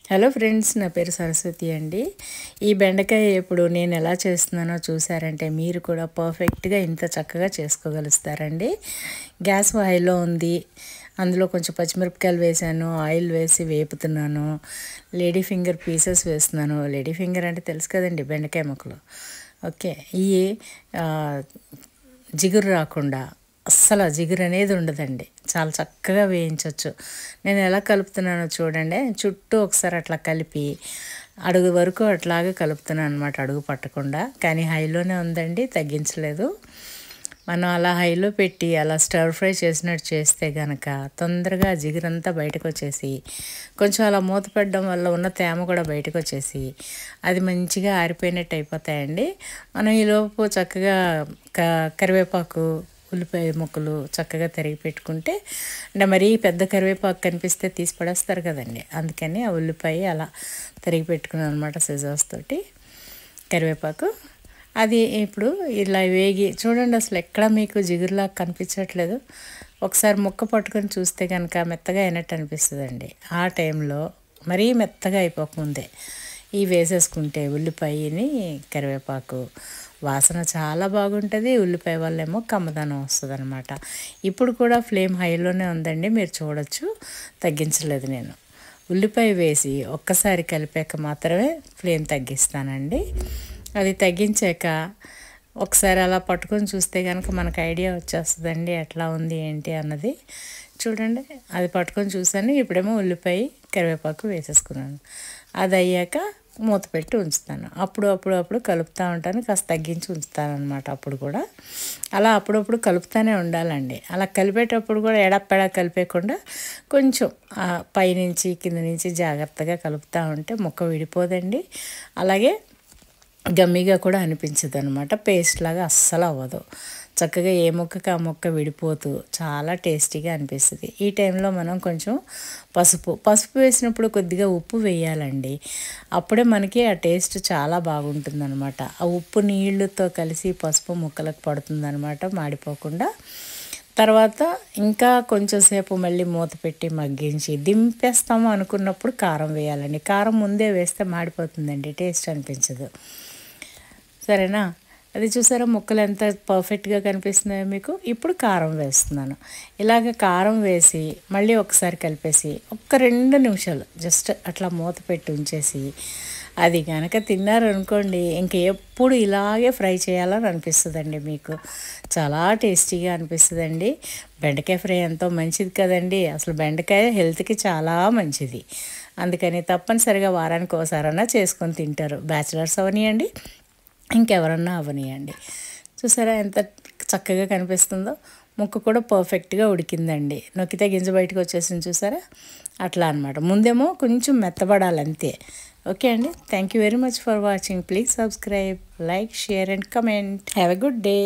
Hello friends, నా పేరు సరస్వతి అండి. ఈ బెండకాయ ఇప్పుడు నేను ఎలా చేస్తున్నానో చూసారంటే మీరు కూడా పర్ఫెక్ట్గా ఇంత చక్కగా చేసుకోగలుగుతారండి. గ్యాస్ హైలో ఉంది, అందులో కొంచెం పచ్చిమిరపకాయలు వేసాను, ఆయిల్ వేసి వేపుతున్నాను, లేడీ ఫింగర్ పీసెస్ వేస్తున్నాను. లేడీ ఫింగర్ అంటే తెలుసు కదండి, బెండకాయ ముక్కలు. ఓకే, ఈ జిగురు రాకుండా అస్సలు జిగురు అనేది ఉండదండి, చాలా చక్కగా వేయించవచ్చు. నేను ఎలా కలుపుతున్నానో చూడండి. చుట్టూ ఒకసారి అట్లా కలిపి అడుగు వరకు అట్లాగే కలుపుతున్నాను అనమాట, అడుగు పట్టకుండా. కానీ హైలోనే ఉందండి, తగ్గించలేదు. మనం అలా హైలో పెట్టి అలా స్టర్ ఫ్రై చేసినట్టు చేస్తే కనుక తొందరగా జిగురంతా బయటకు వచ్చేసి, కొంచెం అలా మూత పెట్టడం వల్ల ఉన్న తేమ కూడా బయటకు వచ్చేసి అది మంచిగా ఆరిపోయినట్టు అయిపోతాయండి. మనం ఈలోపు చక్కగా కరివేపాకు, ఉల్లిపాయ ముక్కలు చక్కగా తరిగి పెట్టుకుంటే, అంటే మరీ పెద్ద కరివేపాకు కనిపిస్తే తీసి పడేస్తారు కదండి, అందుకని ఆ ఉల్లిపాయ అలా తరిగి పెట్టుకున్నాను అనమాట, సిజర్స్ తోటి. కరివేపాకు అది ఇప్పుడు ఇలా వేగి చూడండి, అసలు ఎక్కడ మీకు జిగురులా కనిపించట్లేదు. ఒకసారి ముక్క పట్టుకొని చూస్తే కనుక మెత్తగా అయినట్టు అనిపిస్తుందండి. ఆ టైంలో మరీ మెత్తగా అయిపోకముందే ఈ వేసేసుకుంటే ఉల్లిపాయని, కరివేపాకు వాసన చాలా బాగుంటుంది. ఉల్లిపాయ వల్లేమో కమ్మదనం వస్తుంది అనమాట. ఇప్పుడు కూడా ఫ్లేమ్ హైలోనే ఉందండి, మీరు చూడొచ్చు, తగ్గించలేదు నేను. ఉల్లిపాయ వేసి ఒక్కసారి కలిపాక మాత్రమే ఫ్లేమ్ తగ్గిస్తానండి. అది తగ్గించాక ఒకసారి అలా పట్టుకొని చూస్తే కనుక మనకు ఐడియా వచ్చేస్తుందండి ఎట్లా ఉంది ఏంటి అన్నది. చూడండి, అది పట్టుకొని చూసాను. ఇప్పుడేమో ఉల్లిపాయ, కరివేపాకు వేసేసుకున్నాను. అది అయ్యాక మూత పెట్టి ఉంచుతాను. అప్పుడు కలుపుతూ ఉంటాను, కాస్త తగ్గించి ఉంచుతాను అనమాట. అప్పుడు కూడా అలా అప్పుడప్పుడు కలుపుతూనే ఉండాలండి. అలా కలిపేటప్పుడు కూడా ఎడప్పెడా కలిపేయకుండా కొంచెం పైనుంచి కింద నుంచి జాగ్రత్తగా కలుపుతూ ఉంటే ముక్క విడిపోదండి. అలాగే గమ్మిగా కూడా అనిపించదు అనమాట, పేస్ట్ లాగా అస్సలు అవ్వదు. చక్కగా ఏ ముక్కకి ఆ ముక్క విడిపోతూ చాలా టేస్టీగా అనిపిస్తుంది. ఈ టైంలో మనం కొంచెం పసుపు వేసినప్పుడు కొద్దిగా ఉప్పు వేయాలండి. అప్పుడే మనకి ఆ టేస్ట్ చాలా బాగుంటుందన్నమాట. ఆ ఉప్పు నీళ్ళతో కలిసి పసుపు ముక్కలకు పడుతుందన్నమాట, మాడిపోకుండా. తర్వాత ఇంకా కొంచెం సేపు మళ్ళీ మూత పెట్టి మగ్గించి దింపేస్తాము అనుకున్నప్పుడు కారం వేయాలండి. కారం ముందే వేస్తే మాడిపోతుందండి, టేస్ట్ అనిపించదు. సరేనా? అది చూసారా, ముక్కలు ఎంత పర్ఫెక్ట్గా కనిపిస్తున్నాయో మీకు. ఇప్పుడు కారం వేస్తున్నాను. ఇలాగ కారం వేసి మళ్ళీ ఒకసారి కలిపేసి 2 నిమిషాలు జస్ట్ అట్లా మూత పెట్టి ఉంచేసి అది కనుక తిన్నారనుకోండి, ఇంక ఎప్పుడు ఇలాగే ఫ్రై చేయాలని అనిపిస్తుందండి మీకు. చాలా టేస్టీగా అనిపిస్తుందండి. బెండకాయ ఫ్రై ఎంతో మంచిది కదండి. అసలు బెండకాయ హెల్త్కి చాలా మంచిది. అందుకని తప్పనిసరిగా వారానికి ఒకసారన్నా చేసుకొని తింటారు, బ్యాచిలర్స్ అవనియండి, ఇంకెవరన్నా అవనియండి. చూసారా ఎంత చక్కగా కనిపిస్తుందో. ముక్క కూడా పర్ఫెక్ట్గా ఉడికిందండి. నొక్కితే గింజ బయటకు వచ్చేసింది, చూసారా? అట్లా అనమాట. ముందేమో కొంచెం మెత్తబడాలి అంతే. ఓకే అండి, thank you very much for watching. Please subscribe, like, share and comment. Have a good day.